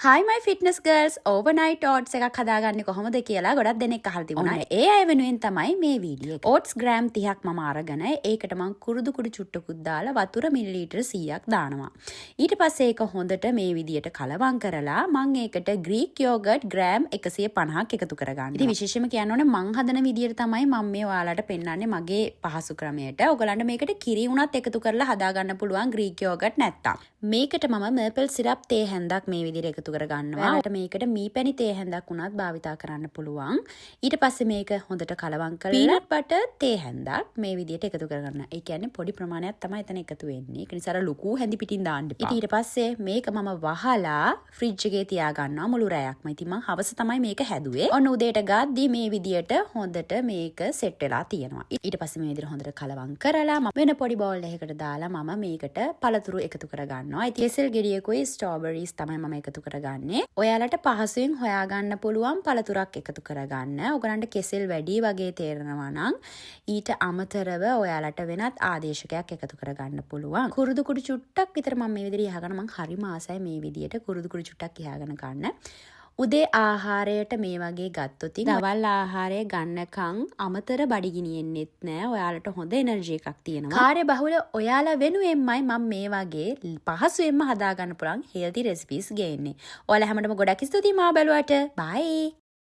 Hi my fitness girls overnight oats එකක් හදාගන්නේ කොහොමද කියලා ගොඩක් දෙනෙක් අහලා තිබුණා. ඒ අය වෙනුවෙන් තමයි මේ වීඩියෝ එක. oats ග්‍රෑම් 30ක් මම අරගෙන ඒකට මම කුරුදු කුඩු චුට්ටකුත් දාලා වතුර මිලිලීටර 100ක් දානවා. ඊට පස්සේ ඒක හොඳට මේ විදියට කලවම් කරලා මම ඒකට Greek yogurt ග්‍රෑම් 150ක් එකතු කරගන්නවා. ඉතින් විශේෂයෙන්ම කියන්න ඕනේ මං හදන විදියට තමයි මම මේ ඔයාලට පෙන්නන්නේ මගේ පහසු ක්‍රමයට. ඔයගලන්ට මේකට කිරි උනත් එකතු කරලා හදාගන්න පුළුවන් Greek yogurt නැත්තම්. මේකට මම maple syrup තේ හැන්දක් මේ විදියට එකතු කරගන්නවා. ඔයාලට මේකට මීපැණි තේ හැන්දක් උනත් භාවිතා කරන්න පුළුවන්. ඊට පස්සේ මේක හොඳට කලවම් කරලා peanut butter තේ හැන්දක් මේ විදියට එකතු කරගන්න. ඒ කියන්නේ පොඩි ප්‍රමාණයක් තමයි එතන එකතු වෙන්නේ. ඒක නිසා අර ලুকু හැඳි පිටින් දාන්න එපා. ඊට පස්සේ මේක මම වහලා ෆ්‍රිජ් එකේ තියාගන්නවා මුළු රැයක්ම. ඉතින් මම හවස තමයි මේක හැදුවේ. ඔන්න උදේට ගාද්දී මේ විදියට හොඳට මේක සෙට් වෙලා තියෙනවා. ඊට පස්සේ මේ විදියට හොඳට කලවම් කරලා මම වෙන පොඩි බෝල් එකකට දාලා මම මේකට පළතුරු එකතු කරගන්නවා. ඉතින් කෙසෙල් ගෙඩියකුයි ස්ට්‍රෝබෙරිස් තමයි මම එකතු කරගන්නේ. ඔයාලට පහසුවෙන් හොයාගන්න පුළුවන් පළතුරක් එකතු කරගන්න. ඔයගලන්ට කෙසෙල් වැඩි වගේ තේරෙනවා නම් ඊට අමතරව ඔයාලට වෙනත් ආදේශකයක් එකතු කරගන්න පුළුවන්. කුරුදු කුඩු චුට්ටක් විතර මම මේ විදිහට ඉහගෙන මම හරිම ආසයි මේ විදිහට කුරුදු කුඩු චුට්ටක් ඉහගෙන ගන්න. උදේ ආහාරයට මේ වගේ ගත්තොත් දවල් ආහාරය ගන්නකම් අමතර බඩගිනියෙන්නෙත් නෑ. ඔයාලට හොඳ එනර්ජි එකක් තියෙනවා. කාර්ය බහුල ඔයාලා වෙනුවෙන්මයි මම මේ වගේ පහසුවෙන්ම හදාගන්න පුළුවන් හෙල්ති රෙසිපීස් ගේන්නේ. ඔයාලා හැමෝටම ගොඩක් ස්තුතියි මාව බැලුවට. බයි.